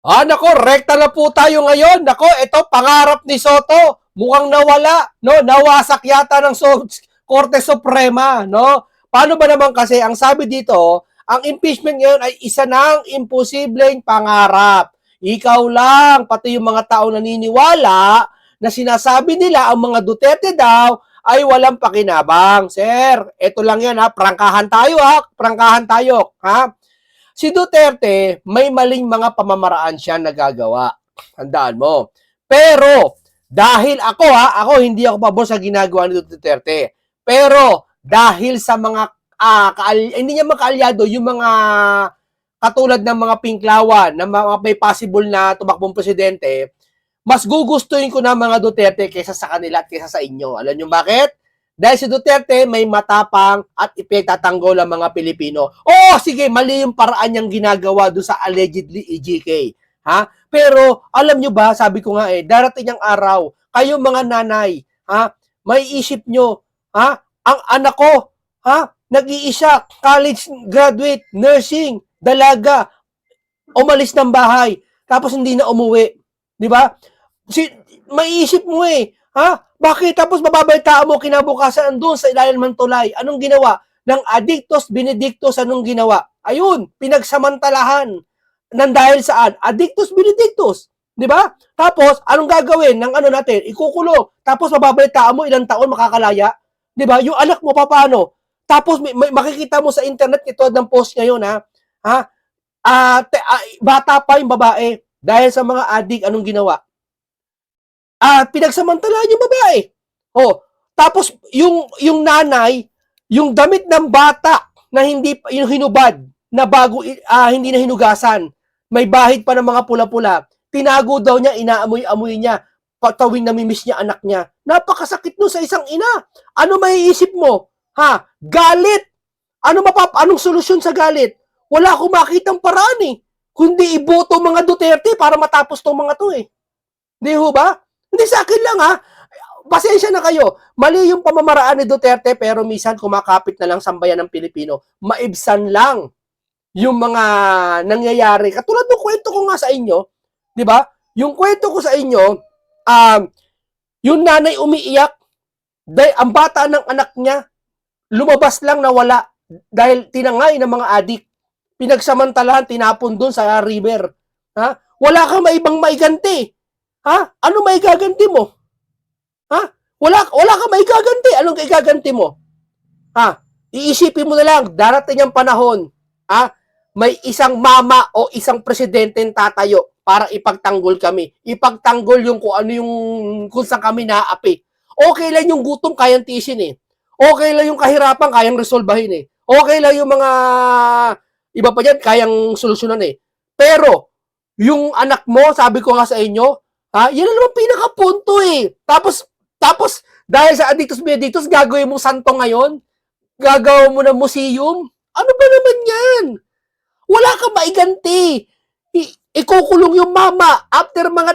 Nako, rekta na po tayo ngayon. Nako, ito pangarap ni Soto. Mukhang nawala, no? Nawasak yata ng Korte Suprema, no? Paano ba naman kasi ang sabi dito, ang impeachment ngayon ay isa ng imposibleng pangarap. Ikaw lang, pati yung mga tao naniniwala na sinasabi nila ang mga Duterte daw ay walang pakinabang. Sir, ito lang yan ha, prangkahan tayo ha, prangkahan tayo ha. Si Duterte, may maling mga pamamaraan siya nagagawa. Handaan mo. Pero, dahil ako hindi ako pabor sa ginagawa ni Duterte. Pero, dahil sa mga, hindi niya makaalyado, yung mga katulad ng mga pinklawan, na mga may possible na tumakbong presidente, mas gugustuhin ko na mga Duterte kaysa sa kanila at kaysa sa inyo. Alam niyo bakit? Dahil si Duterte may matapang at ipagtatanggol ang mga Pilipino. Oo, sige, mali yung paraan niyang ginagawa doon sa allegedly EGK. Ha? Pero, alam niyo ba, sabi ko nga darating ang araw, kayo mga nanay, ha? May isip nyo, ha? Ang anak ko, ha? Nag-iisa, college graduate, nursing, dalaga, umalis ng bahay, tapos hindi na umuwi. Di ba? Maiisip mo ha? Bakit? Tapos mababaltaan mo kinabukasan doon sa ilalim ng tulay. Anong ginawa? Ng Addictus Benedictus, anong ginawa? Ayun, pinagsamantalahan. Nang dahil saan? Addictus Benedictus. Di ba? Tapos, anong gagawin ng ano natin? Ikukulong. Tapos mababaltaan mo ilang taon makakalaya. Di ba? Yung anak mo, paano? Tapos may makikita mo sa internet ito ng post ngayon, ha? Ha? Bata pa yung babae. Dahil sa mga addict, anong ginawa? Pinagsamantalaan yung babae. Oh, tapos yung nanay, yung damit ng bata na hindi yung hinubad na bago hindi na hinugasan, may bahid pa ng mga pula-pula. Tinago daw niya, inaamoy-amoy niya, patawing namimiss niya anak niya. Napakasakit no sa isang ina. Ano maiisip mo? Ha? Galit. Anong solusyon sa galit? Wala akong makitang paraan kundi iboto mga Duterte para matapos tong mga to Di ho ba? Hindi sa akin lang ha. Pasensya na kayo. Mali yung pamamaraan ni Duterte pero minsan kumakapit na lang sambayan ng Pilipino. Maibsan lang yung mga nangyayari. Katulad ng kwento ko nga sa inyo, di ba? Yung kwento ko sa inyo, yung nanay umiiyak dahil ang bata ng anak niya lumabas lang na wala dahil tinangay ng mga adik. Pinagsamantalahan, tinapon doon sa river. Ha? Wala kang maibang maiganti. Ha? Ano may gaganti mo? Ha? Wala ka may gaganti. Anong igaganti mo? Ha? Iisipin mo na lang, darating ang panahon, ha? May isang mama o isang presidenteng tatayo para ipagtanggol kami. Ipagtanggol yung kung ano yung kung saan kami naaapi. Okay lang yung gutom, kayang tiisin Okay lang yung kahirapan, kayang resolbahin Okay lang yung mga iba pa dyan, kayang solusyonan Pero, yung anak mo, sabi ko nga sa inyo, yan na naman pinakapunto Tapos, dahil sa Addictus Benedictus, gagawin mong santo ngayon? Gagawin mo na museum? Ano ba naman yan? Wala kang maiganti. Ikukulong yung mama. After mga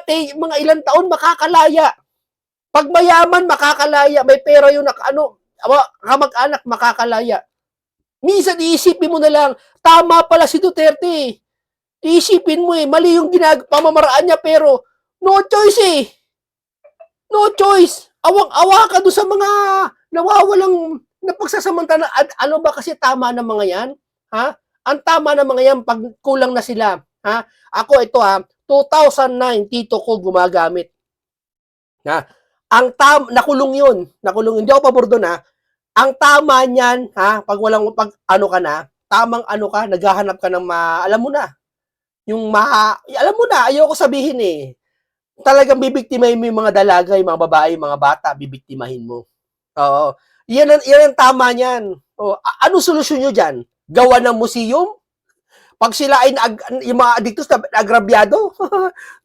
ilang taon, makakalaya. Pag mayaman, makakalaya. May pera yung kamag-anak, makakalaya. Minsan, iisipin mo na lang, tama pala si Duterte. Iisipin mo mali yung pamamaraan niya, pero no choice No choice. Awang-awa ka doon sa mga nawawalang napagsasamantala. Ano ba kasi tama ng mga yan? Ha? Ang tama ng mga yan, pag kulang na sila. Ha? Ako ito 2009, tito ko gumagamit. Ha? Nakulong yun. Hindi ako pabor doon Ang tama niyan, pag ano ka na, tamang ano ka, naghahanap ka ng alam mo na. Alam mo na, ayoko sabihin talagang bibiktimahin mo yung mga dalaga, yung mga babae, yung mga bata, bibiktimahin mo. Oo. Yan ang tama niyan. Ano solusyon nyo dyan? Gawa ng museum? Pag sila ay yung mga adictos na agrabyado?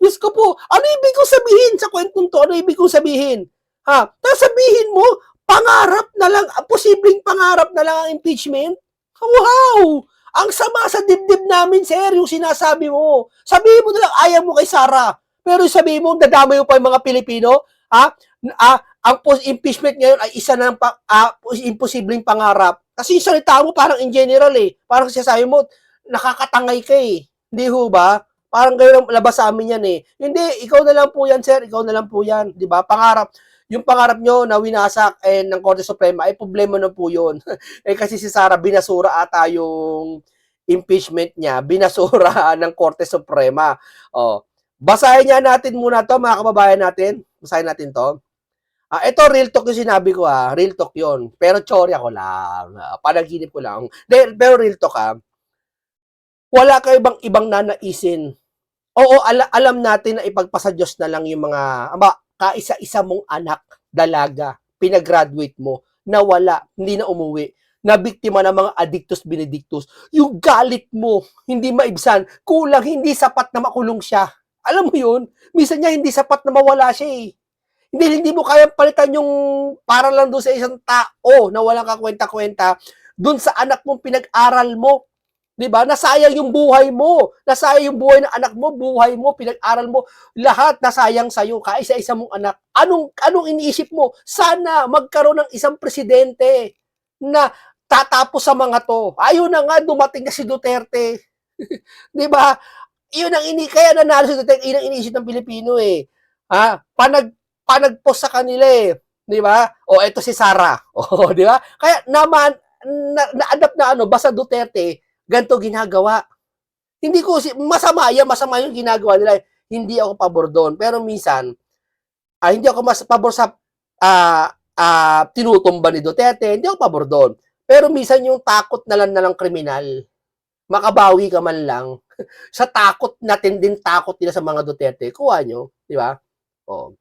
Diyos ko po, ano ibig kong sabihin sa kwentong to? Ano ibig kong sabihin? Tapos sabihin mo, pangarap na lang, posibleng pangarap na lang ang impeachment? Wow! Ang sama sa dibdib namin, sir, yung sinasabi mo. Sabihin mo na lang, ayaw mo kay Sarah. Pero sabihin mo, dadamay mo pa yung mga Pilipino, ang impeachment ngayon ay isa ng imposibleng pangarap. Kasi yung salita mo parang in general Parang sasabi mo, nakakatangay ka Hindi ho ba? Parang gano'n ang labas sa amin yan eh. Hindi, ikaw na lang po yan, sir. Ikaw na lang po yan. Di ba? Pangarap. Yung pangarap nyo na winasak ng Korte Suprema, ay problema na po yun. Kasi si Sara, binasura ata yung impeachment niya. Binasura ng Korte Suprema. Oh. Basahin niya natin muna to, mga kababayan natin. Basahin natin to. Ito real talk yung sinabi ko real talk yun. Pero tsorya ko lang. Panaginip ko lang. Pero real talk wala ka ibang nanaisin. Oo, alam natin na ipagpasa Diyos na lang yung mga kaisa-isa mong anak, dalaga, pinag-graduate mo, na wala, hindi na umuwi, na biktima ng mga addictus benedictus. Yung galit mo, hindi maibsan, kulang, hindi sapat na makulong siya. Alam mo yun? Minsan niya hindi sapat na mawala siya eh. Hindi mo kayang palitan yung para lang doon sa isang tao na walang kakwenta-kwenta doon sa anak mong pinag-aral mo. 'Di ba? Nasayang yung buhay mo. Nasayang yung buhay ng anak mo, buhay mo, pinag-aral mo, lahat nasayang sa iyo, kaisa-isa mong anak. Anong iniisip mo? Sana magkaroon ng isang presidente na tatapos sa mga to. Ayun na nga dumating na si Duterte. 'Di ba? Yun ang kaya nanalo si Duterte, yun ang iniisip ng Pilipino eh. Panagpos sa kanila eh. 'Di ba? O ito si Sara. O, 'di ba? Kaya naman na-adapt na basta Duterte, ganito ginagawa. Hindi ko masama yung ginagawa nila. Hindi ako pabor doon. Pero minsan, hindi ako mas pabor sa tinutumba ni Duterte. Hindi ako pabor doon. Pero minsan yung takot na lang kriminal, makabawi ka man lang. Sa takot natin din takot nila sa mga Duterte. Kuha nyo. Di ba? Oh.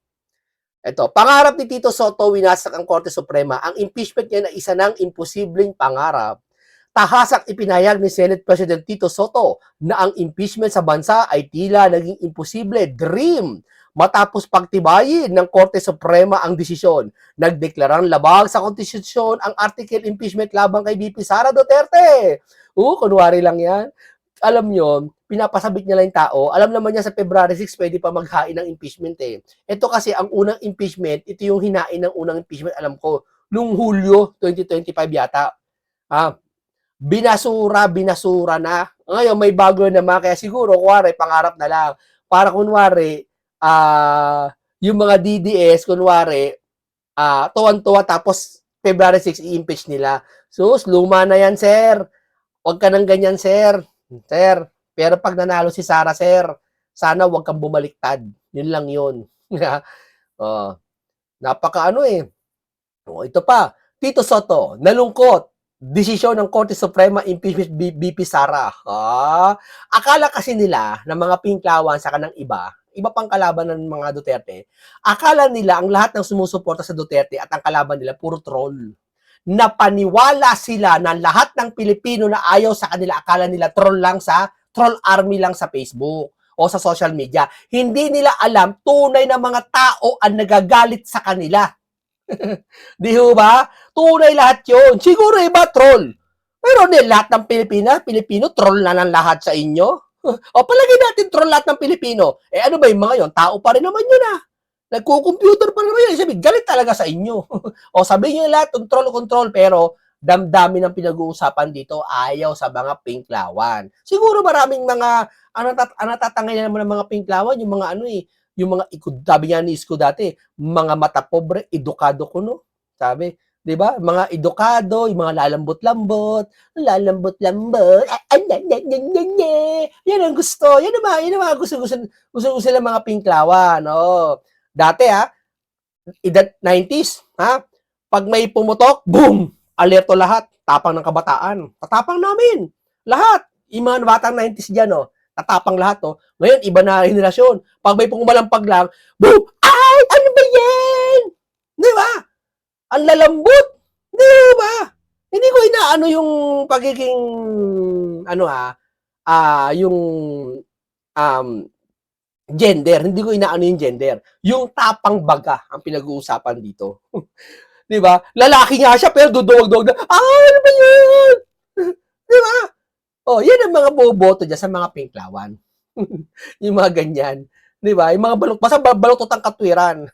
Ito, pangarap ni Tito Soto, winasak ang Korte Suprema. Ang impeachment niya na isa ng imposibleng pangarap. Tahasak ipinahayag ni Senate President Tito Soto na ang impeachment sa bansa ay tila naging imposible dream matapos pagtibayin ng Korte Suprema ang desisyon. Nagdeklarang labag sa konstitusyon ang article impeachment labang kay VP Sara Duterte. Kunwari lang yan. Alam nyo, pinapasabit niya lang yung tao. Alam naman niya sa February 6, pwede pa maghain ng impeachment eh. Ito kasi, ang unang impeachment, ito yung hinain ng unang impeachment, alam ko, noong Hulyo 2025 yata. Binasura na. Ngayon, may bago naman. Kaya siguro, kunwari, pangarap na lang. Para kunwari, yung mga DDS, kunwari, tuwan-tuwa, tapos February 6, i-impeach nila. So, luma na yan, sir. Huwag ka nang ganyan, sir. Sir, pero pag nanalo si Sara, sir, sana huwag kang bumaliktad. Yun lang yun. Napaka ito pa. Tito Soto, nalungkot. Desisyon ng Korte Suprema impeachment VP Sara. Akala kasi nila na mga pinklawan sa kanang iba pang kalaban ng mga Duterte, akala nila ang lahat ng sumusuporta sa Duterte at ang kalaban nila puro troll. Napaniwala sila na lahat ng Pilipino na ayaw sa kanila, akala nila troll army lang sa Facebook o sa social media. Hindi nila alam, tunay na mga tao ang nagagalit sa kanila. Di ba? Tunay lahat yun. Siguro iba troll. Pero lahat ng Pilipino, troll na ng lahat sa inyo. O palagay natin troll lahat ng Pilipino. Ano ba yung mga yun? Tao pa rin naman yun Nagko-computer pa naman yun. Sabi, galit talaga sa inyo. O sabihin nyo lahat, control, pero damdamin ng pinag-uusapan dito, ayaw sa mga pinklawan. Siguro maraming mga, natatangay naman ng mga pinklawan, yung mga yung mga, sabi nga ni Isko dati, mga mata pobre, edukado ko, no? Sabi, di ba? Mga edukado, yung mga lalambot-lambot, yan ang gusto, yan ang mga gusto ng mga pinklawan, no? Dati edad 90s, pag may pumutok, boom, alerto lahat, tapang ng kabataan. Tatapang namin, lahat. Yung mga batang 90s dyan, tatapang lahat, Ngayon, iba na henerasyon. Pag may pumalampag lang, boom, ay, ano ba yan? Di ba? Ang lalambot. Di ba? Hindi ko inaano yung pagiging, yung, gender, hindi ko inaano yung gender. Yung tapang baga ang pinag-uusapan dito. 'Di ba? Lalaki nga siya pero duduwag-duwag na, ano ba 'yun? 'Di ba? Yan ang mga boboto diyan sa mga pinklawan. Yung mga ganyan. 'Di ba? Yung mga basta balutot ang katwiran.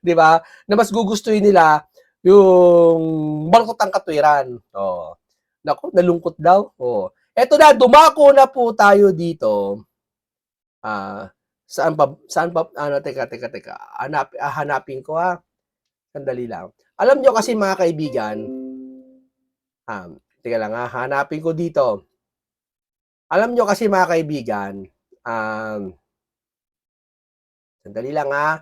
'Di ba? Na mas gugustuhin nila yung balutot ang katwiran. Naku, nalungkot daw. Eto na, dumako na po tayo dito Ah, saan pa, ano, teka. Hanapin ko ha. Sandali lang. Alam nyo kasi mga kaibigan, teka lang ha, hanapin ko dito. Alam nyo kasi mga kaibigan, sandali lang ha,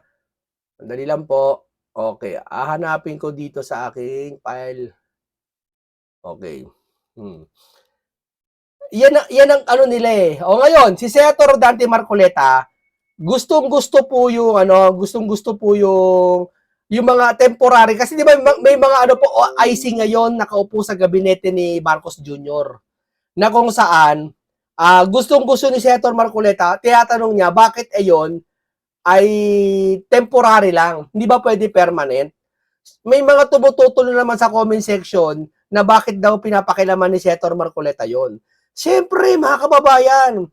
sandali lang po. Okay, hahanapin ko dito sa aking file. Okay. Yan ang ano nila eh. O ngayon, si Senator Dante Marcoleta, gustong-gusto po yung ano, gustong-gusto po yung mga temporary kasi di ba may mga ano po IC ngayon nakaupo sa gabinete ni Marcos Jr. na kung saan gustong-gusto ni Senator Marcoleta, tinatanong niya bakit ayon ay temporary lang, hindi ba pwede permanent? May mga tumututulo naman sa comment section na bakit daw pinapakilaman ni Senator Marcoleta yon. Siyempre, mga kababayan,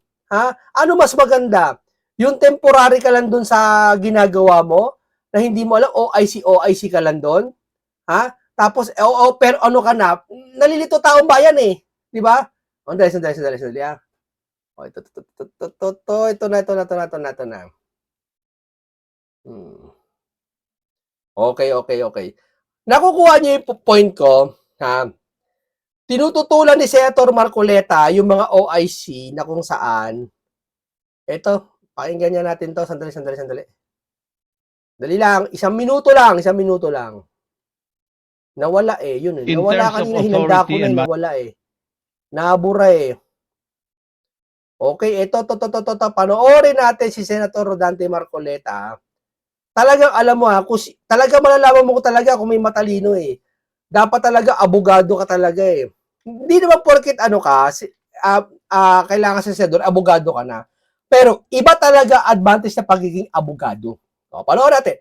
ano mas maganda? Yung temporary ka lang dun sa ginagawa mo, na hindi mo alam, OIC ka lang dun, Tapos, pero ano ka na, nalilito taong bayan eh. Di ba? Sandali. Ito na. Okay. Nakukuha niyo yung point ko, tinututulan ni Senator Marcoleta yung mga OIC na kung saan, eto, pakinggan niya natin to, sandali. Dali lang, isang minuto lang. Nawala eh, yun eh. Nawala kanina, hinanda ko na, nawala eh. Nabura eh. Okay, ito, panoorin natin si Senator Rodante Marcoleta. Talagang alam mo talagang malalaman mo talaga kung may matalino eh. Dapat talaga abogado ka talaga eh. Hindi naman porket ano ka, kailangan sa senador, abogado ka na. Pero iba talaga advantage na pagiging abogado. O, panoorin natin.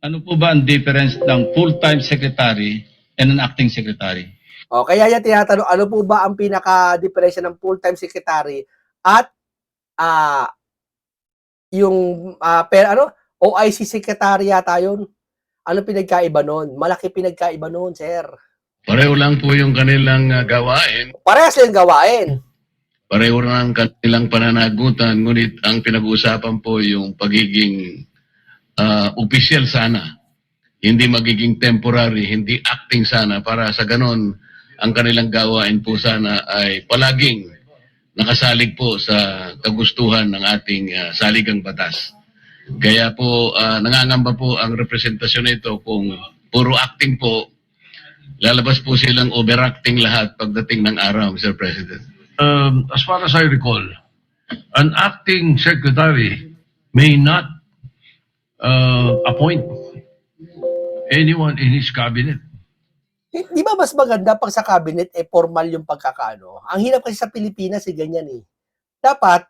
Ano po ba ang difference ng full-time secretary and an acting secretary? O, kaya yan tinatanong, ano po ba ang pinaka-diferensya ng full-time secretary at yung OIC secretary yata yun. Ano pinagkaiba nun? Malaki pinagkaiba nun, sir. Pareho lang po yung kanilang gawain. Parehas yung gawain. Pareho lang ang kanilang pananagutan, ngunit ang pinag-uusapan po yung pagiging official sana. Hindi magiging temporary, hindi acting sana para sa ganon ang kanilang gawain po sana ay palaging nakasalig po sa kagustuhan ng ating saligang batas. Kaya po, nangangamba po ang representasyon nito kung puro acting po, lalabas po silang overacting lahat pagdating ng araw, Mr. President. As far as I recall, an acting secretary may not appoint anyone in his cabinet. Di ba mas maganda pag sa cabinet formal yung pagkakaano? Ang hirap kasi sa Pilipinas ganyan eh. Dapat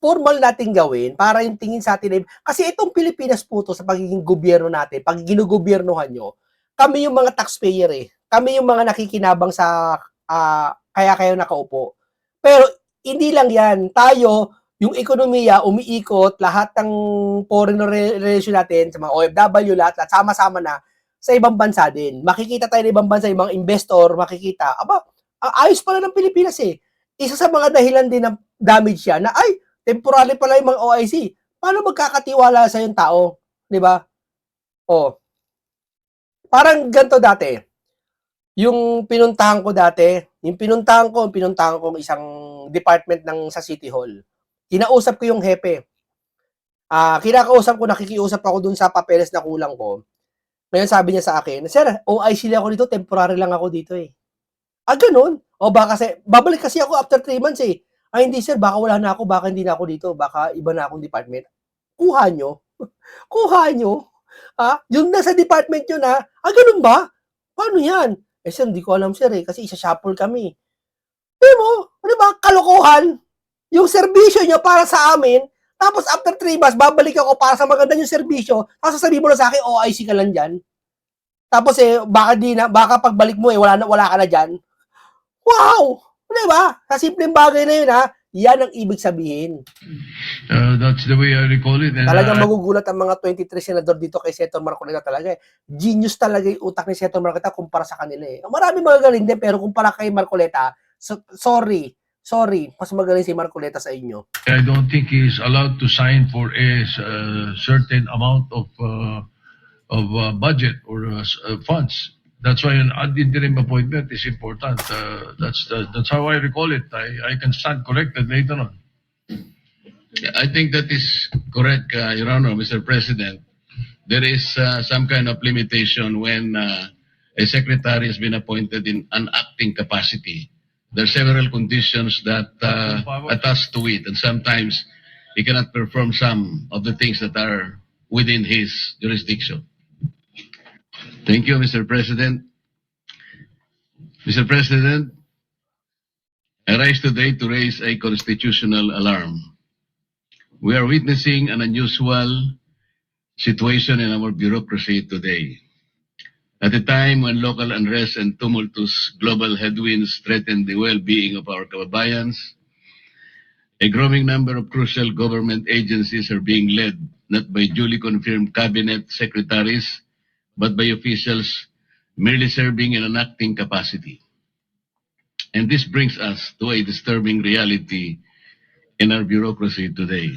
formal natin gawin para yung tingin sa atin kasi itong Pilipinas po to sa pagiging gobyerno natin, pag ginugobyernohan nyo, kami yung mga taxpayer eh. Kami yung mga nakikinabang sa kaya kayo nakaupo. Pero hindi lang yan. Tayo, yung ekonomiya, umiikot, lahat ng foreign relation natin, sa mga OFW, lahat sama-sama na sa ibang bansa din. Makikita tayo ng ibang bansa, yung mga investor, makikita, ayos pala ng Pilipinas eh. Isa sa mga dahilan din ng damage yan na, temporary pala yung mga OIC. Paano magkakatiwala sa yung tao? Di ba? Parang ganito dati. Yung pinuntahan ko isang department sa City Hall. Kinausap ko yung hepe. Nakikiusap ako dun sa papeles na kulang ko. Ngayon sabi niya sa akin, sir, OIC lang ako dito, temporary lang ako dito eh. Ganun. Baka babalik kasi ako after 3 months eh. Hindi sir, baka wala na ako, baka hindi na ako dito, baka iba na akong department. Kuha nyo. Yung nasa department nyo na, ganun ba? Paano yan? Sir, hindi ko alam sir kasi isa-shuffle kami. Di ba, kalokohan? Yung serbisyo nyo para sa amin, tapos after 3 months, babalik ako para sa maganda yung serbisyo, tapos sasabihin mo na sa akin, OIC ka lang dyan. Tapos baka pagbalik mo wala ka na dyan. Wow! Di ba? Sa simpleng bagay na yun yan ang ibig sabihin. That's the way I recall it. Talagang magugulat ang mga 23 senador dito kay Senator Marcoleta talaga. Genius talaga yung utak ni Senator Marcoleta kumpara sa kanila eh. Marami magagaling din pero kumpara kay Marcoleta, sorry, Sorry, mas magaling si Marcoleta sa inyo. I don't think he is allowed to sign for a certain amount of budget or funds. That's why an ad interim appointment is important. That's how I recall it. I can stand corrected later on. I think that is correct, Your Honor, Mr. President. There is some kind of limitation when a secretary has been appointed in an acting capacity. There are several conditions that attach to it, and sometimes he cannot perform some of the things that are within his jurisdiction. Thank you, Mr. President. Mr. President, I rise today to raise a constitutional alarm. We are witnessing an unusual situation in our bureaucracy today. At a time when local unrest and tumultuous global headwinds threaten the well-being of our kababayans, a growing number of crucial government agencies are being led not by duly confirmed cabinet secretaries, but by officials merely serving in an acting capacity. And this brings us to a disturbing reality in our bureaucracy today.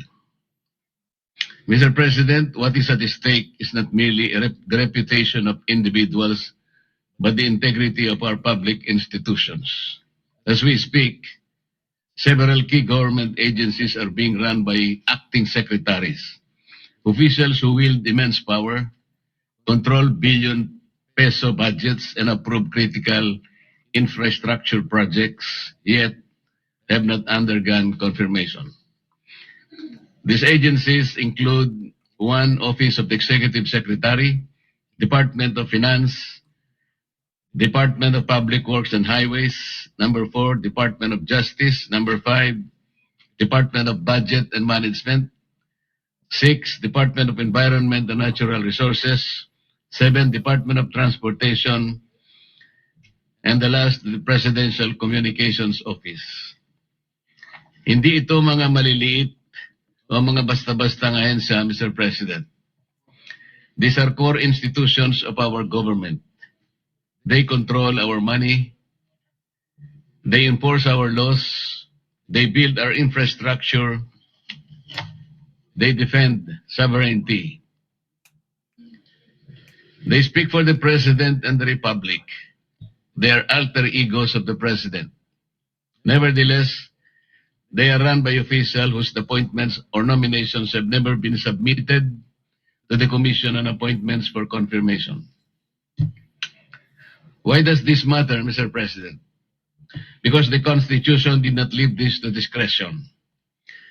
Mr. President, what is at stake is not merely the reputation of individuals, but the integrity of our public institutions. As we speak, several key government agencies are being run by acting secretaries, officials who wield immense power, control billion-peso budgets, and approve critical infrastructure projects, yet have not undergone confirmation. These agencies include 1, Office of the Executive Secretary, Department of Finance, Department of Public Works and Highways, number 4, Department of Justice, number 5, Department of Budget and Management, 6, Department of Environment and Natural Resources, 7, Department of Transportation, and the last, the Presidential Communications Office. Hindi ito mga maliliit o mga basta-basta ng ahensya, Mr. President. These are core institutions of our government. They control our money. They enforce our laws. They build our infrastructure. They defend sovereignty. They speak for the President and the Republic. They are alter egos of the President. Nevertheless, they are run by officials whose appointments or nominations have never been submitted to the Commission on Appointments for confirmation. Why does this matter, Mr. President? Because the Constitution did not leave this to discretion.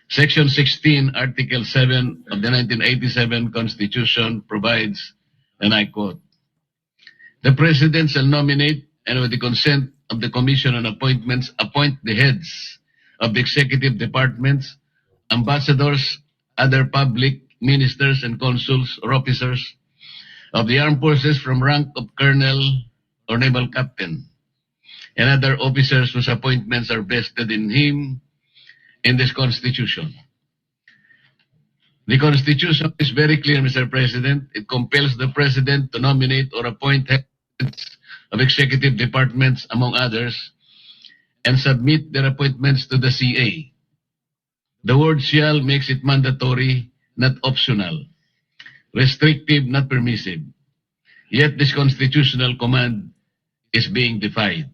Section 16, Article 7 of the 1987 Constitution provides, and I quote, "The President shall nominate and with the consent of the Commission on Appointments appoint the heads of the executive departments, ambassadors, other public ministers and consuls or officers of the armed forces from rank of colonel or naval captain, and other officers whose appointments are vested in him in this Constitution." The Constitution is very clear, Mr. President. It compels the President to nominate or appoint heads of executive departments, among others, and submit their appointments to the CA. The word "shall" makes it mandatory, not optional, restrictive, not permissive. Yet this constitutional command is being defied.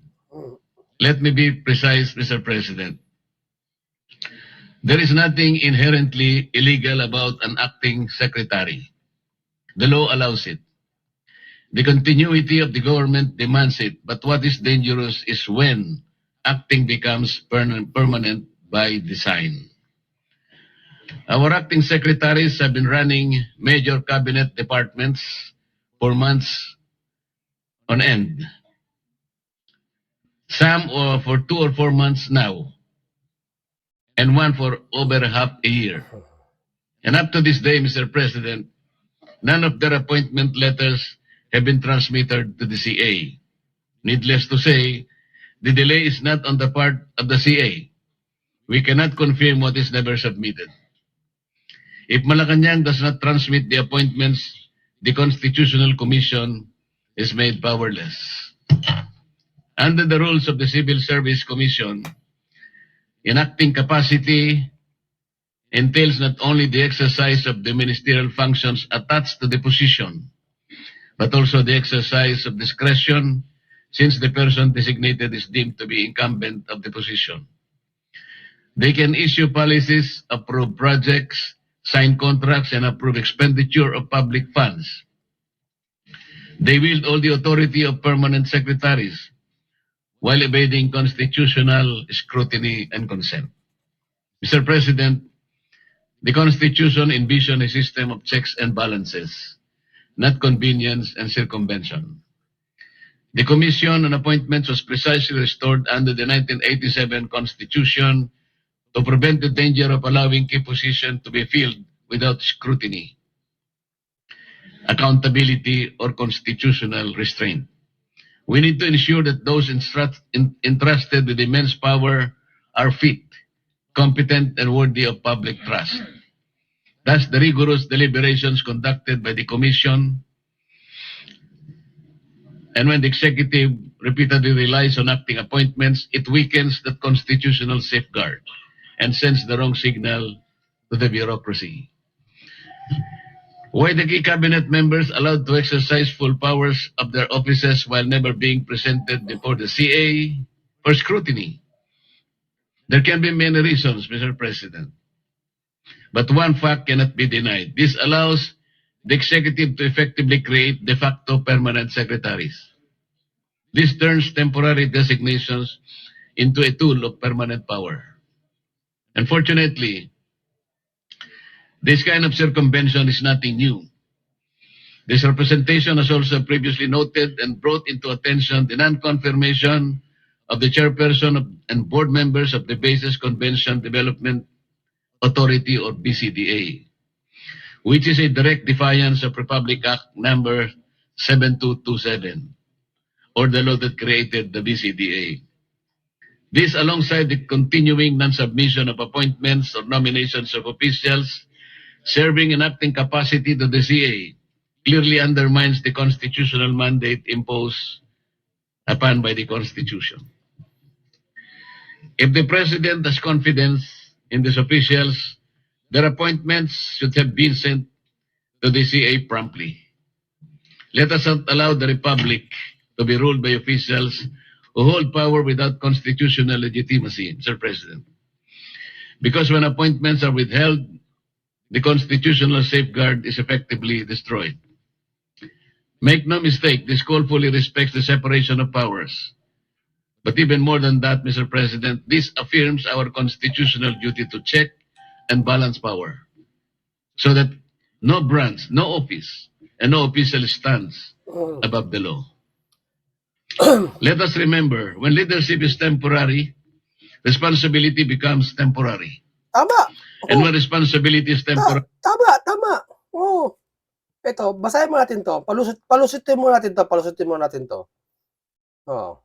Let me be precise, Mr. President. There is nothing inherently illegal about an acting secretary. The law allows it. The continuity of the government demands it, but what is dangerous is when acting becomes permanent by design. Our acting secretaries have been running major cabinet departments for months on end. Some for 2 or 4 months now, and one for over half a year. And up to this day, Mr. President, none of their appointment letters have been transmitted to the CA. Needless to say, the delay is not on the part of the CA. We cannot confirm what is never submitted. If Malacanang does not transmit the appointments, the Constitutional Commission is made powerless. Under the rules of the Civil Service Commission, Enacting capacity entails not only the exercise of the ministerial functions attached to the position, but also the exercise of discretion since the person designated is deemed to be incumbent of the position. They can issue policies, approve projects, sign contracts, and approve expenditure of public funds. They wield all the authority of permanent secretaries while evading constitutional scrutiny and consent. Mr. President, the Constitution envisioned a system of checks and balances, not convenience and circumvention. The Commission on Appointments was precisely restored under the 1987 Constitution to prevent the danger of allowing key positions to be filled without scrutiny, accountability, or constitutional restraint. We need to ensure that those entrusted with immense power are fit, competent, and worthy of public trust. Thus, the rigorous deliberations conducted by the Commission, and when the executive repeatedly relies on acting appointments, it weakens that constitutional safeguard and sends the wrong signal to the bureaucracy. Why the key cabinet members allowed to exercise full powers of their offices while never being presented before the CA for scrutiny? There can be many reasons, Mr. President. But one fact cannot be denied. This allows the executive to effectively create de facto permanent secretaries. This turns temporary designations into a tool of permanent power. Unfortunately, this kind of circumvention is nothing new. This representation has also previously noted and brought into attention the non-confirmation of the chairperson and board members of the Basis Convention Development Authority or BCDA, which is a direct defiance of Republic Act number 7227 or the law that created the BCDA. This, alongside the continuing non-submission of appointments or nominations of officials serving in acting capacity to the CA, clearly undermines the constitutional mandate imposed upon by the Constitution. If the President has confidence in these officials, their appointments should have been sent to the CA promptly. Let us not allow the Republic to be ruled by officials who hold power without constitutional legitimacy, Mr. President. Because when appointments are withheld, the constitutional safeguard is effectively destroyed. Make no mistake, this call fully respects the separation of powers. But even more than that, Mr. President, this affirms our constitutional duty to check and balance power so that no branch, no office, and no official stands above the law. Let us remember, when leadership is temporary, responsibility becomes temporary. Tama. And when responsibility is temporary, Tama. Oo. Ito, basahin mo natin to. Palusutin mo natin to. Oh.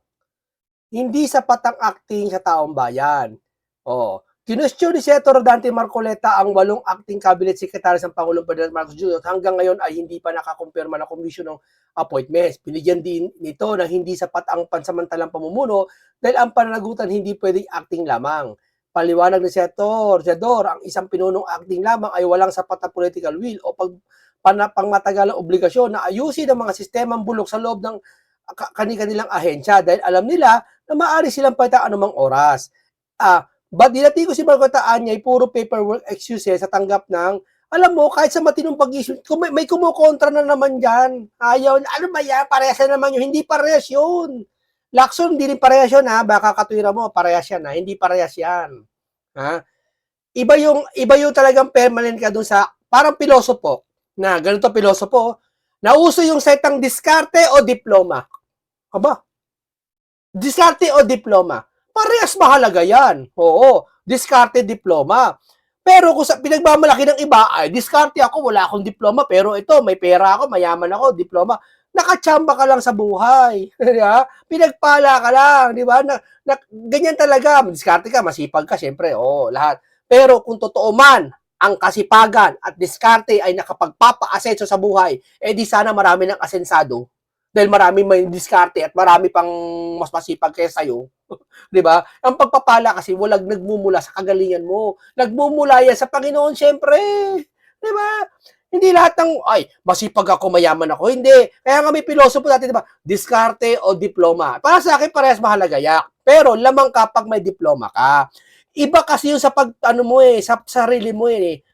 Hindi sapat ang acting sa taong bayan. Oh. Kinwestiyon ni Senator Dante Marcoleta ang 8 acting cabinet secretaries ng Pangulong Ferdinand Marcos Jr. Hanggang ngayon ay hindi pa nakakumpirma na komisyon ng appointments. Binigyan din nito na hindi sapat ang pansamantalang pamumuno dahil ang pananagutan hindi pwedeng acting lamang. Paliwanag ni Senator ang isang pinunong acting lamang ay walang sapat na political will o pangmatagalang obligasyon na ayusin ang mga sistemang bulok sa loob ng kanilang ahensya dahil alam nila na maaari silang palitan anumang oras. But dinati ko si Marcoleta ay puro paperwork excuses sa tanggap ng, alam mo, kahit sa matinong pag-issue, may kumukontra na naman dyan. Ayaw, ano ba yan? Parehas na naman yun. Hindi parehas yun. Lacson, hindi rin parehas yun, ha? Baka katwira mo, parehas yan, ha? Hindi parehas yan. Ha? Iba yung talagang permanent ka dun sa, parang pilosopo, na ganito pilosopo, nauso yung setang diskarte o diploma. Aba? Diskarte o diploma? Parehas mahalaga yan. Oo, diskarte, diploma. Pero kung sa pinagmamalaki ng iba, ay diskarte ako, wala akong diploma, pero ito, may pera ako, mayaman ako, diploma. Nakachamba ka lang sa buhay. Diba? Pinagpala ka lang, di ba? Ganyan talaga. Diskarte ka, masipag ka, syempre, lahat. Pero kung totoo man, ang kasipagan at diskarte ay nakapagpapa-asenso sa buhay, di sana marami ng asensado. dahil marami may diskarte at marami pang mas masipag kaysa sa'yo. Di ba? Ang pagpapala kasi walang nagmumula sa kagalingan mo. Nagmumula yan sa Panginoon, syempre. Di ba? Hindi lahat ng, ay, masipag ako, mayaman ako. Hindi. Kaya nga may pilosopo natin, di ba? Diskarte o diploma. Para sa akin, parehas mahalaga yak. Pero lamang kapag may diploma ka. Iba kasi yung sa pag, ano mo sa sarili mo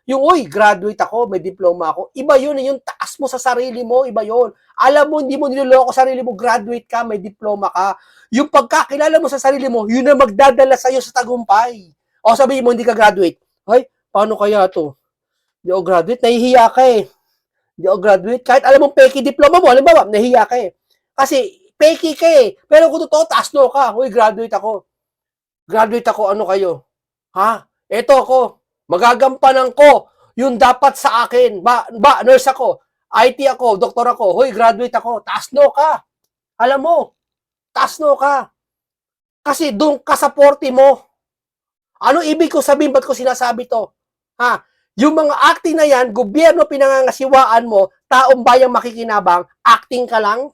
Yung, uy, graduate ako, may diploma ako. Iba yun yung taas mo sa sarili mo, iba yun. Alam mo, hindi mo niloloko sarili mo, graduate ka, may diploma ka. Yung pagkakilala mo sa sarili mo, yun ang magdadala sa'yo sa tagumpay. O sabihin mo, hindi ka graduate. Ay, paano kaya to? Hindi ako graduate, nahihiya ka Hindi ako graduate. Kahit alam mong peki diploma mo, alam ba, nahihiya ka Kasi, peki ka Pero kung totoo, taas no ka. Uy, graduate ako. Graduate ako, ano kayo? Ha? Eto ako. Magagampanan ko yung dapat sa akin. Nurse ako. IT ako, doktor ako. Hoy, graduate ako. Taas no ka. Alam mo, taas no ka. Kasi doon ka sa 40 mo. Ano ibig ko sabihin? Ba't ko sinasabi to? Ha? Yung mga acting na yan, gobyerno pinangangasiwaan mo, taong bayang makikinabang, acting ka lang.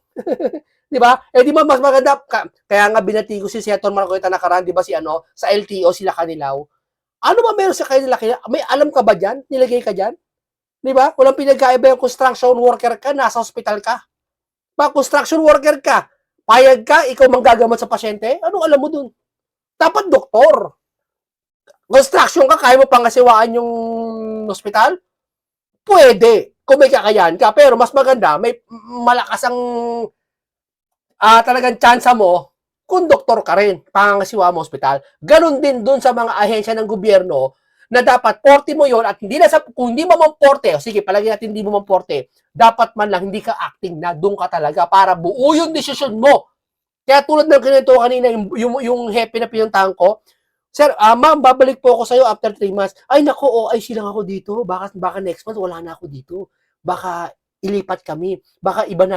Di ba? Di ba mas maganda? Kaya nga binati ko si Senator Marcoleta nakaraan, di ba sa LTO, sila Kanilaw. Ano ba meron sa kanila? May alam ka ba dyan? Nilagay ka dyan? Di ba? Walang pinagkaiba yung construction worker ka, nasa hospital ka. Construction worker ka, payag ka, ikaw manggagamot sa pasyente? Anong alam mo dun? Dapat doktor. Construction ka, kaya mo pangasiwaan yung hospital? Pwede. Kung may kakayahan ka. Pero mas maganda, may malakas ang talagang tsansa mo kung doktor ka rin, pangangasiwa mo hospital. Ganon din dun sa mga ahensya ng gobyerno na dapat 40 mo yon at hindi na kung hindi mo man 40, sige, palagi natin hindi mo man 40, dapat man lang hindi ka acting na doon ka talaga para buo yung desisyon mo. Kaya tulad ng kinento kanina, yung happy na pinuntahan ko, Sir, ma'am, babalik po ako sa'yo after 3 months. Ay, naku, OIC lang ako dito. Baka next month, wala na ako dito. Baka ilipat kami. Baka iba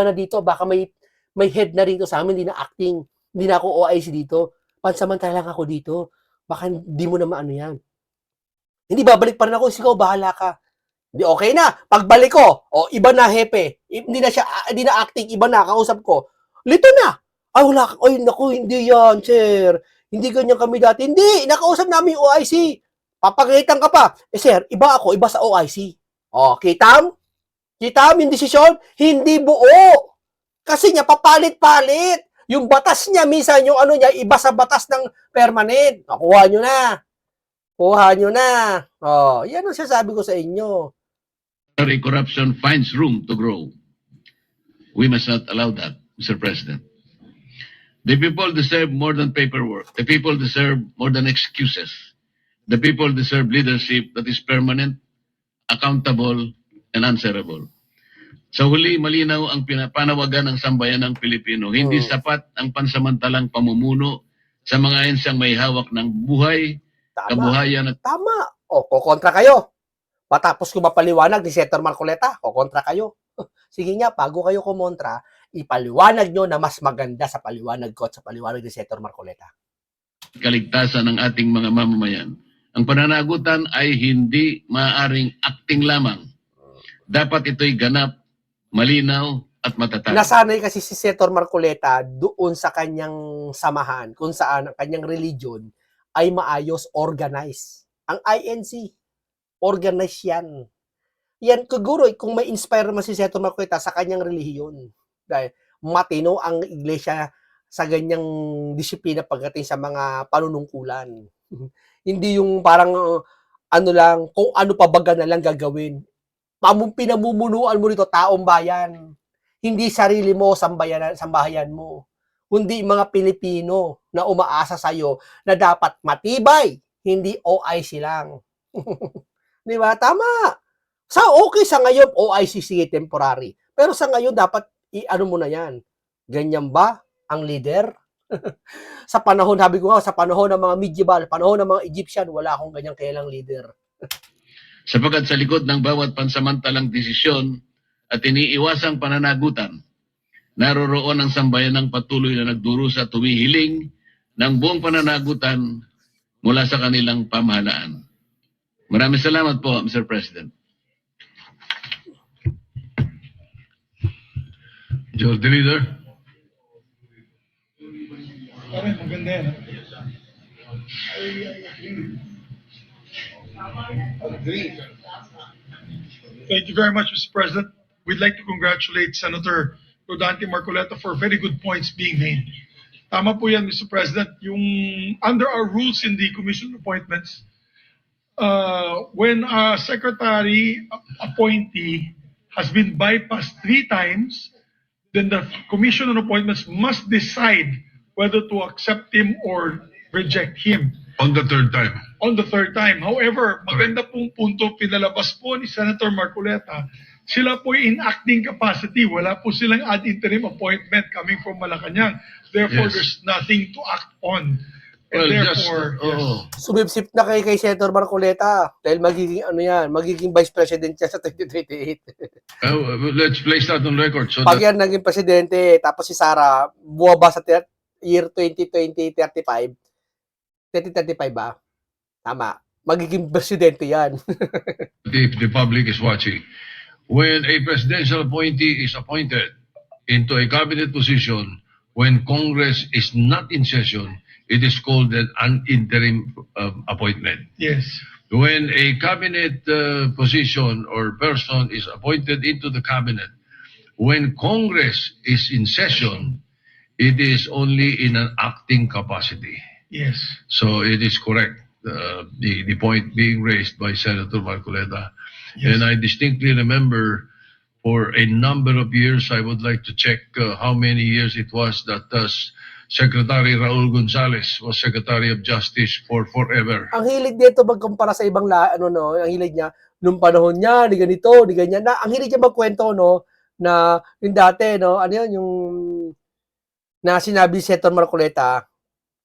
na dito. Baka may head na rito sa amin, hindi na acting. Hindi na ako OIC dito. Pansamantala lang ako dito. Baka hindi mo na maano yan. Hindi, babalik pa rin ako. Ikaw, bahala ka. Hindi, okay na. Pagbalik ko, iba na hepe. Hindi na acting, iba na, kausap ko. Lito na. Ay, wala. Ay, naku, hindi yan, sir. Hindi ganyan kami dati. Hindi, nakausap namin yung OIC. Papagalitan ka pa. Sir, iba ako, iba sa OIC. Kitam? Kitam yung desisyon? Hindi buo. Kasi niya, papalit-palit. Yung batas niya, minsan yung niya, iba sa batas ng permanent. Kuha nyo na. Kuha nyo na. Yan ang sasabi ko sa inyo. Corruption finds room to grow. We must not allow that, Mr. President. The people deserve more than paperwork. The people deserve more than excuses. The people deserve leadership that is permanent, accountable, and answerable. Sa huli, malinaw ang panawagan ng sambayan ng Pilipino. Hindi sapat ang pansamantalang pamumuno sa mga ensyang may hawak ng buhay, kabuhayan at... Tama. Kukontra kayo. Matapos ko mapaliwanag ni Senator Marcoleta, kukontra kayo. Sige nga, bago kayo kumontra, ipaliwanag nyo na mas maganda sa paliwanag ko at sa paliwanag ni Senator Marcoleta. Kaligtasan ng ating mga mamamayan. Ang pananagutan ay hindi maaaring acting lamang. Dapat ito'y ganap, malinaw at matatag. Nasanay kasi si Senator Marcoleta doon sa kanyang samahan, kung saan ang kanyang religion ay maayos, organized. Ang INC, organized yan. Yan, siguro, kung may inspire naman si Senator Marcoleta sa kanyang relihiyon. Dahil matino ang iglesia sa ganyang disiplina pagdating sa mga panunungkulan. Hindi yung parang lang, kung ano pa baga na lang gagawin. Pinamumunuan mo nito, taong bayan. Hindi sarili mo, sambahayan mo. Kundi mga Pilipino na umaasa sa'yo na dapat matibay, hindi OIC lang. Di ba? Tama. Okay sa ngayon, OIC, sige, temporary. Pero sa ngayon, dapat ano mo na yan. Ganyan ba ang leader? Sa panahon, sabi ko nga, sa panahon ng mga medieval, panahon ng mga Egyptian, wala akong ganyang kailang leader. Sapagkat sa likod ng bawat pansamantalang desisyon at iniiwasang pananagutan, naroroon ang sambayan ng patuloy na nagdurusa tumihiling ng buong pananagutan mula sa kanilang pamahalaan. Maraming salamat po, Mr. President. Majority Leader. Maganda yan. Thank you very much, Mr. President. We'd like to congratulate Senator Rodante Marcoleta for very good points being made. Tama po yan, Mr. President. Yung under our rules in the Commission on Appointments, when a secretary appointee has been bypassed 3 times, then the Commission on Appointments must decide whether to accept him or reject him On the third time. on the 3rd time. However, maganda pong punto pinalabas po ni Senator Marcoleta, sila po in acting capacity. Wala po silang ad interim appointment coming from Malacanang. Therefore, Yes. there's nothing to act on. And Well, just, therefore, Sumipsip na kay Senator Marcoleta dahil magiging ano yan, magiging vice president siya sa 2028. let's place that on record. So Pag that, yan naging presidente, tapos si Sara buwaba sa year 2035 ba? Tama. Magiging presidente yan. if the public is watching, when a presidential appointee is appointed into a cabinet position, when Congress is not in session, it is called an interim appointment. yes. When a cabinet position or person is appointed into the cabinet, when Congress is in session, it is only in an acting capacity. Yes. So it is correct, the point being raised by Senator Marcoleta. Yes. And I distinctly remember for a number of years, I would like to check how many years it was that Secretary Raul Gonzales was Secretary of Justice for forever. Ang hilig dito magkumpara sa ibang ang hilig niya nung panahon niya, ni ganito, ni ganyan na. Ang hilig niya magkwento na yung dati ano yun, yung na sinabi si Senator Marcoleta,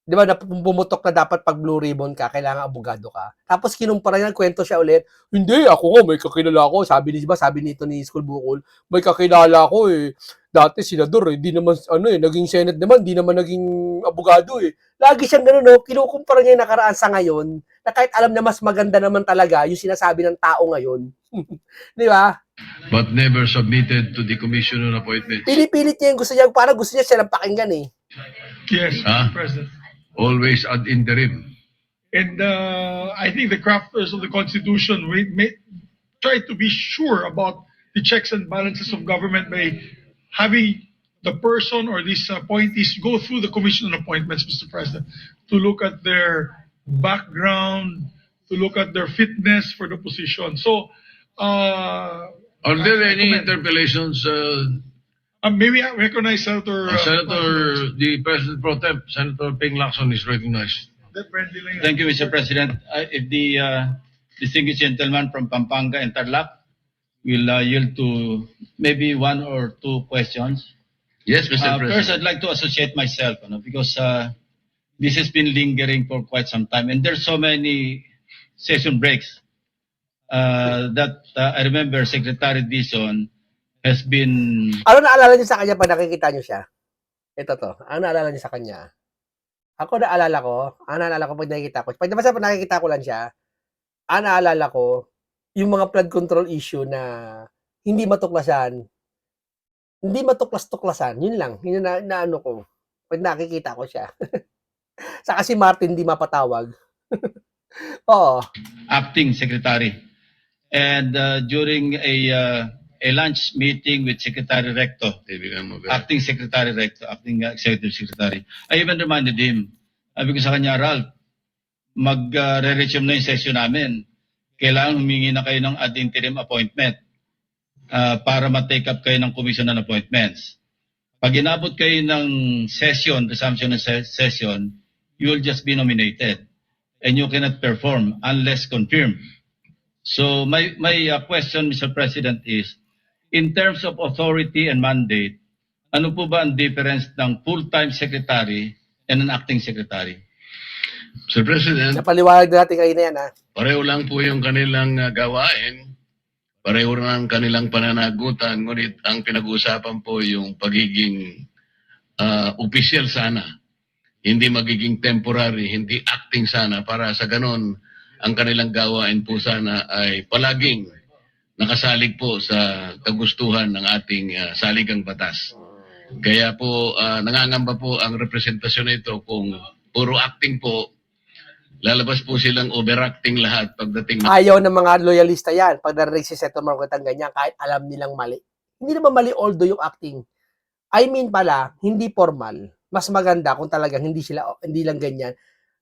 di ba, na pumutok na dapat pag blue ribbon ka, kailangan abogado ka. Tapos kinumpara niya, kwento siya ulit, hindi, ako nga, may kakilala ko. Sabi nito ni School Bukol, may kakilala ko dati senador hindi naman, naging senate naman, hindi naman naging abogado Lagi siyang gano'n, kinukumpara niya yung nakaraan sa ngayon, na kahit alam na mas maganda naman talaga yung sinasabi ng tao ngayon. Di ba? But never submitted to the Commission on Appointments. Pinipilit niya yung gusto niya, parang gusto niya silang pakinggan Yes, Huh? Mr. President. Always ad interim. And I think the crafters of the Constitution may try to be sure about the checks and balances of government by having the person or these appointees go through the Commission on Appointments, Mr. President, to look at their background, to look at their fitness for the position. So, Are there any interpellations, maybe I recognize Senator... Senator, the President Pro Temp, Senator Ping Lacson is recognized. Thank you, Mr. President. If the distinguished gentleman from Pampanga and Tarlac will yield to maybe 1 or 2 questions. Yes, Mr. First, President. I'd like to associate myself, because this has been lingering for quite some time, and there's so many session breaks that I remember Secretary Dizon has been. Ano naalala niyo sa kanya pag nakikita niyo siya? Ito to. Ano naalala niyo sa kanya? Ako naalala ko pag nakikita ko. Pag nakikita ko lang siya, naalala ko yung mga flood control issue na hindi matuklasan. Hindi matuklas-tuklasan. Yun lang. Yun na ano ko. Pag nakikita ko siya. Saka si Martin di mapatawag. Oo. Acting secretary. And during a lunch meeting with Secretary Recto, acting Secretary Recto, acting Executive Secretary, I even reminded him, sabi ko sa kanya, Ralph, mag-re-resume na yung session namin. Kailangan humingi na kayo ng ad interim appointment para ma-take up kayo ng Commission on Appointments. Pag inabot kayo ng session, resumption ng session, you will just be nominated. And you cannot perform unless confirmed. So my question, Mr. President, is, in terms of authority and mandate, ano po ba ang difference ng full-time secretary and an acting secretary? Mr. President, Napaliwanag natin kayo na yan, ha? pareho lang po yung kanilang gawain. Pareho lang ang kanilang pananagutan. Ngunit ang pinag-uusapan po yung pagiging official sana. Hindi magiging temporary, hindi acting sana. Para sa ganon, ang kanilang gawain po sana ay palaging nakasalig po sa kagustuhan ng ating saligang batas. Kaya po, nangangamba po ang representasyon nito kung puro acting po, lalabas po silang overacting lahat pagdating na Ayaw ng mga loyalista yan pag narinig si Senator Marcoleta ganyan kahit alam nilang mali. Hindi naman mali although yung acting. I mean pala, hindi formal. Mas maganda kung talagang hindi lang ganyan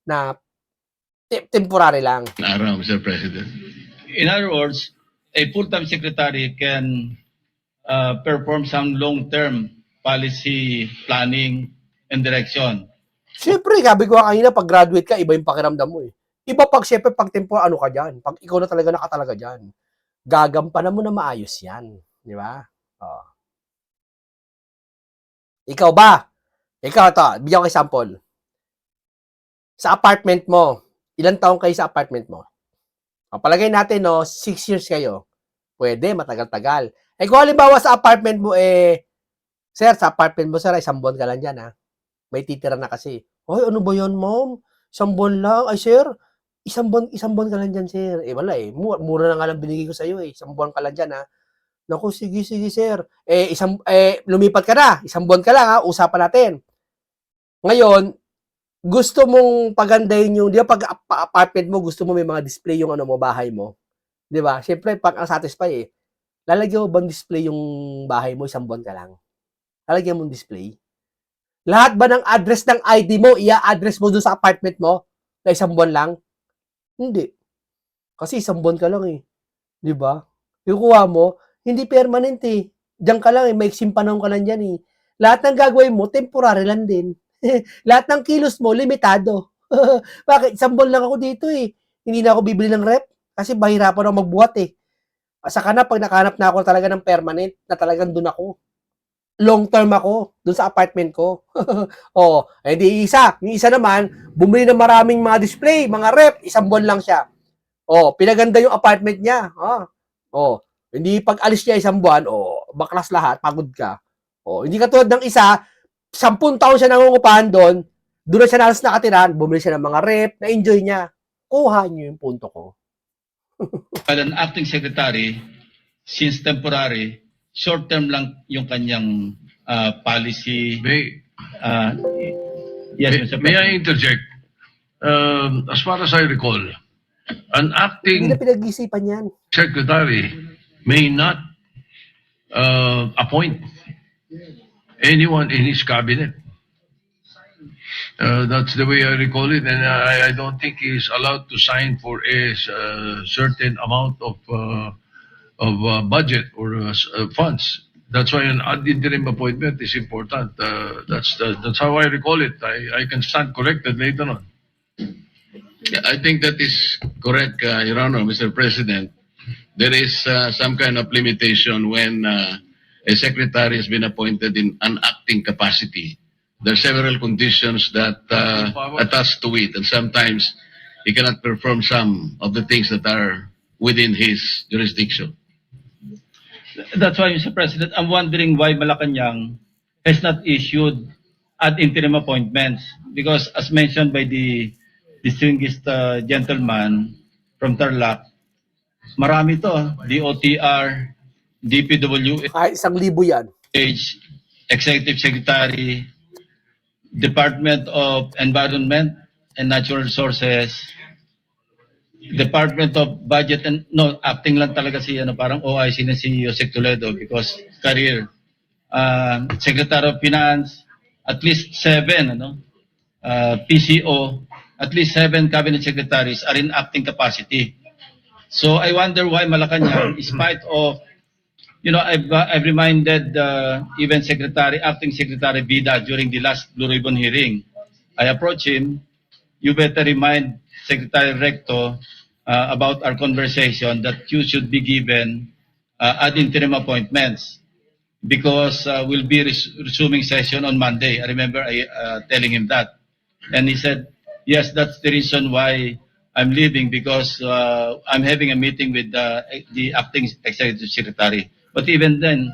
na temporary lang. araw, Mr. President. In other words, a full-time secretary can perform some long-term policy planning and direction. Siyempre, sabi ko kanina, pag graduate ka, iba yung pakiramdam mo eh. Iba pag siyempre, pag ano ka dyan, pag ikaw na talaga nakatalaga dyan, gagampanan mo na maayos yan. Di ba? Oh. Ikaw ba? Ikaw to, bigyan ko example. Sa apartment mo, ilang taong kayo sa apartment mo? O, palagay natin, no, 6 years kayo. Pwede, matagal-tagal. Eh kung halimbawa sa apartment mo, sir, sa apartment mo, sir, 1 buwan ka lang dyan, ha? May titira na kasi. Ay, ano ba yan, ma'am? 1 buwan lang. Ay, sir, 1 buwan ka lang dyan, sir. Eh, wala eh. Mura na nga lang binigay ko sa'yo eh. 1 buwan ka lang dyan, ha? Naku, sige, sir. Lumipat ka na. 1 buwan ka lang, ha? Usapan natin. Ngayon, gusto mong pagandahin yung, di ba, pag apartment mo, gusto mo may mga display yung ano mo, bahay mo. Di ba? Siyempre, pag ang satisfy eh, lalagyan mo bang display yung bahay mo 1 buwan ka lang? Lalagyan mo display? Lahat ba ng address ng ID mo, i-address mo doon sa apartment mo na 1 buwan lang? Hindi. Kasi 1 buwan ka lang eh. Di ba? Yung kuha mo, hindi permanent eh. Diyan ka lang eh, maiksing panahon ka lang dyan eh. Lahat ng gagawin mo, temporary lang din. Lahat ng kilos mo, limitado. Bakit? 1 buwan lang ako dito eh. Hindi na ako bibili ng rep kasi bahirapan ako magbuhat eh. Saka na, pag nakahanap na ako talaga ng permanent, na talagang doon ako. Long term ako, doon sa apartment ko. Oh, hindi isa. Yung isa naman, bumili ng maraming mga display, mga rep, 1 buwan lang siya. Oh, pinaganda yung apartment niya. Oh, hindi pag alis niya 1 buwan, baklas lahat, pagod ka. Oh, hindi katulad ng isa, 10 taon siya nangungupahan doon na siya nalas nakatiran, bumili siya ng mga rep, na-enjoy niya. Kuha niyo yung punto ko. While an acting secretary, since temporary, short-term lang yung kanyang policy. Yes, Mr. May I President. interject? As far as I recall, an Hindi acting na pinag-isipan yan. secretary may not appoint anyone in his cabinet. That's the way I recall it, and I don't think he's allowed to sign for a certain amount of budget or funds. That's why an ad interim appointment is important. That's how I recall it. I can stand corrected later on. Yeah, I think that is correct, Your Honor, Mr. President. There is some kind of limitation when a secretary has been appointed in an acting capacity. There are several conditions that attach to it, and sometimes he cannot perform some of the things that are within his jurisdiction. That's why, Mr. President, I'm wondering why Malacanang has not issued ad interim appointments. Because as mentioned by the distinguished gentleman from Tarlac, marami to. DOTR, DPWH, Kahit 1,000 yan. Executive Secretary, Department of Environment and Natural Resources, Department of Budget and acting lang talaga si parang OIC na si Jose Toledo because career. Secretary of Finance, at least 7 PCO, at least 7 cabinet secretaries are in acting capacity. So I wonder why Malacanang, in spite of I've reminded even acting Secretary Vida during the last Blue Ribbon hearing. I approached him. You better remind Secretary Recto about our conversation that you should be given ad interim appointments because we'll be resuming session on Monday. I remember telling him that. And he said, yes, that's the reason why I'm leaving because I'm having a meeting with the acting Executive Secretary. But even then,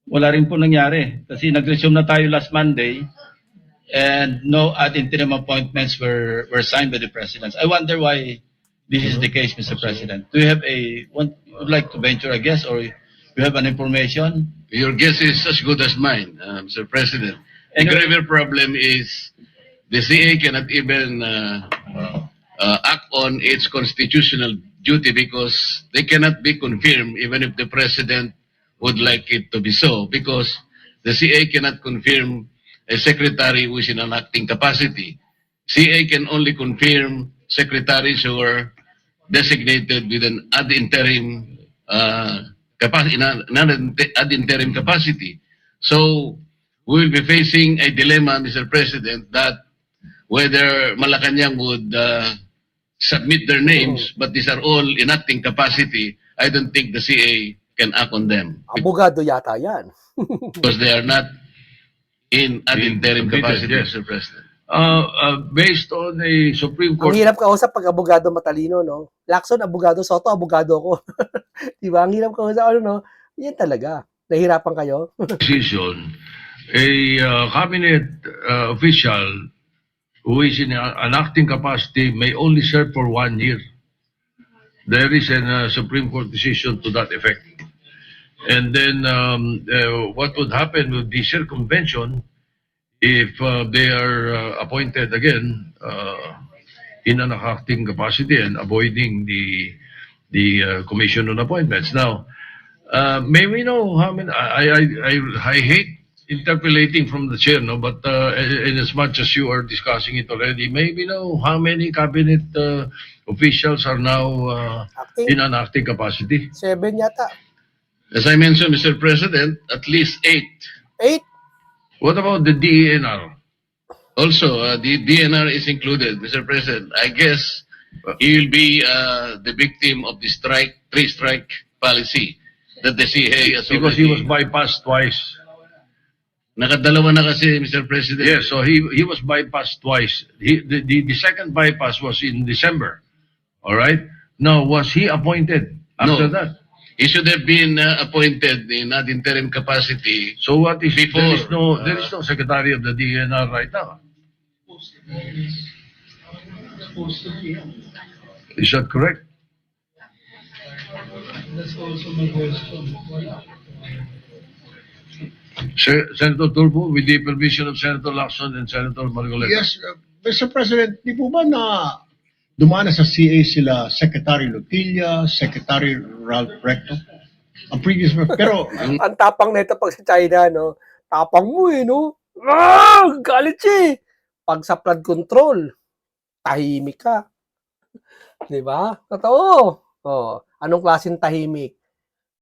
wala rin po nangyari. Kasi nag-resume na tayo last Monday and no ad interim appointments were signed by the President. I wonder why this is the case, Mr. President. Do you have would like to venture a guess or You have an information? Your guess is as good as mine, Mr. President. The Anyway- graver problem is the CA cannot even act on its constitutional duty because they cannot be confirmed even if the President would like it to be so, because the CA cannot confirm a secretary who is in an acting capacity. CA can only confirm secretaries who are designated with an ad interim capacity, ad interim capacity. So we will be facing a dilemma, Mr. President, that whether Malacanang would submit their names, but these are all in acting capacity, I don't think the CA can act on them Abogado yata yan. because they are not in ad Being interim committed, capacity, yes. Mr. President. Based on a Supreme Ang Court hirap kausap pag abogado matalino, no? Lacson, abogado. Soto, abogado ako. Di ba? Ang hirap kausap, ano, no? Yan talaga. Nahihirapan kayo? decision, a cabinet official who is in an acting capacity may only serve for 1 year. There is a Supreme Court decision to that effect. And then what would happen with the circumvention if they are appointed again in an acting capacity and avoiding the commission on appointments. Now, may we know how many? I hate interpolating from the chair, no. But in as much as you are discussing it already, may we know how many cabinet officials are now Acting. in an acting capacity? 7 yata. As I mentioned, Mr. President, at least 8. 8? What about the DENR? Also, the DNR is included, Mr. President. I guess he will be the victim of the three-strike policy that the CA has Because he was already... bypassed twice. Nakadalawa na kasi, Mr. President. Yes, so he was bypassed twice. The second bypass was in December. All right. Now, was he appointed after No. that? He should have been appointed in ad interim capacity. So what if Before, there is no secretary of the DNR right now? Is that correct? Senator Turbo, with the permission of Senator Lacson and Senator Margoleta. Yes, Mr. President, di po ba na dumana sa CA sila Secretary Lutilla, Secretary Ralph Recto? Ang previous, pero Ang tapang nito pag sa China, no? Tapang mo eh, no? Ah! Galit siya eh. Pag sa flood control, tahimik ka. Di ba? Totoo. Oh, anong klaseng tahimik?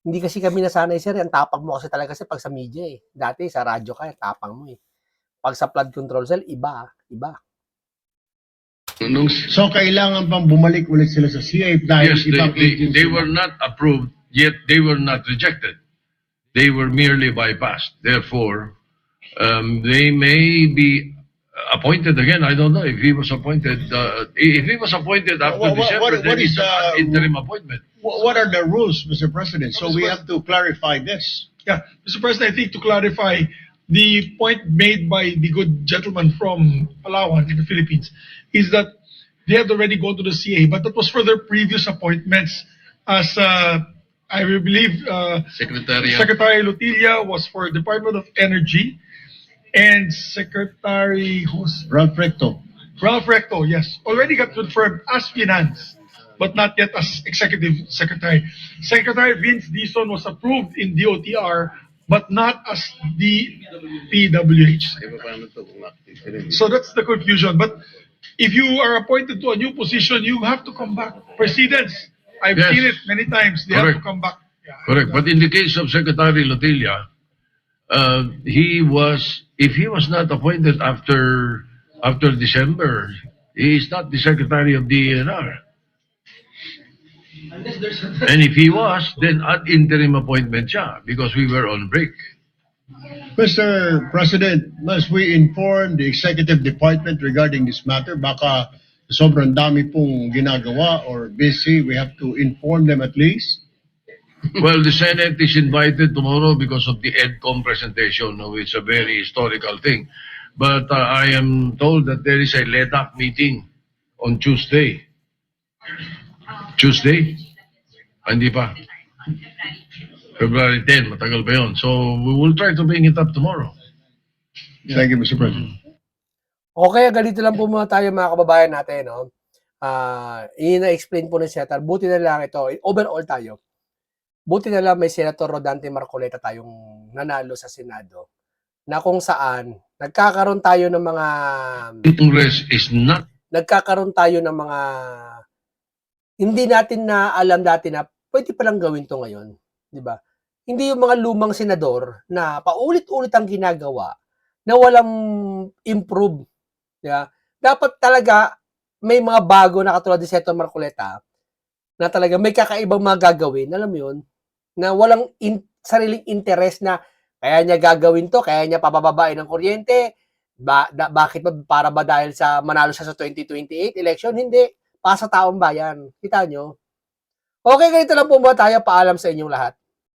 Hindi kasi kami nasanay, sir. Ang tapang mo kasi talaga kasi pag sa media eh. Dati sa radyo ka, tapang mo eh. Pag sa flood control cell, iba. Iba. Nung, so kailangan bang bumalik ulit sila sa CA dahil Yes, ibang they agency were not approved, yet they were not rejected. They were merely bypassed. Therefore, they may be appointed again. I don't know if he was appointed. If he was appointed after What- December, what then is, it's an interim appointment. What are the rules, Mr. President? So we have to clarify this. Yeah, Mr. President, I think to clarify the point made by the good gentleman from Palawan in the Philippines is that they had already gone to the CA, but that was for their previous appointments as I believe Secretary, Secretary Lutilla was for Department of Energy and Secretary Ralph Recto. Ralph Recto, yes, already got confirmed as finance, but not yet as executive secretary. Secretary Vince Dizon was approved in DOTR, but not as the PWH. So that's the confusion. But if you are appointed to a new position, you have to come back. Precedence, I've Yes. seen it many times. They have to Correct. come back. Yeah. Correct. But in the case of Secretary Lotilla, if he was not appointed after December, he is not the Secretary of DENR. And if he was, then ad interim appointment siya because we were on break. Mr. President, must we inform the executive department regarding this matter? Baka sobrang dami pong ginagawa or busy. We have to inform them at least. Well, the Senate is invited tomorrow because of the EDCOM presentation, which is a very historical thing. But I am told that there is a LEDAC meeting on Tuesday. Tuesday? Hindi pa. February 10, matagal pa yun. So, we will try to bring it up tomorrow. Thank you, Mr. President. Okay, ganito lang po muna tayo mga kababayan natin, no? Ina-explain po ni Senator. Buti na lang ito, overall tayo. Buti na lang may Senator Rodante Marcoleta tayong nanalo sa Senado na kung saan nagkakaroon tayo ng mga Congress is not hindi natin na alam dati na pwede palang gawin to ngayon, di ba? Hindi yung mga lumang senador na paulit-ulit ang ginagawa na walang improve. Yeah. Dapat talaga may mga bago na katulad ni Senator Marcoleta na talaga may kakaibang mga gagawin, alam mo yun, na walang sariling interest na kaya niya gagawin to, kaya niya pabababain ng kuryente, bakit ba, para ba dahil sa manalo siya sa 2028 election? Hindi, para sa taong bayan. Kita nyo? Okay, ganito lang po ba tayo, paalam sa inyong lahat.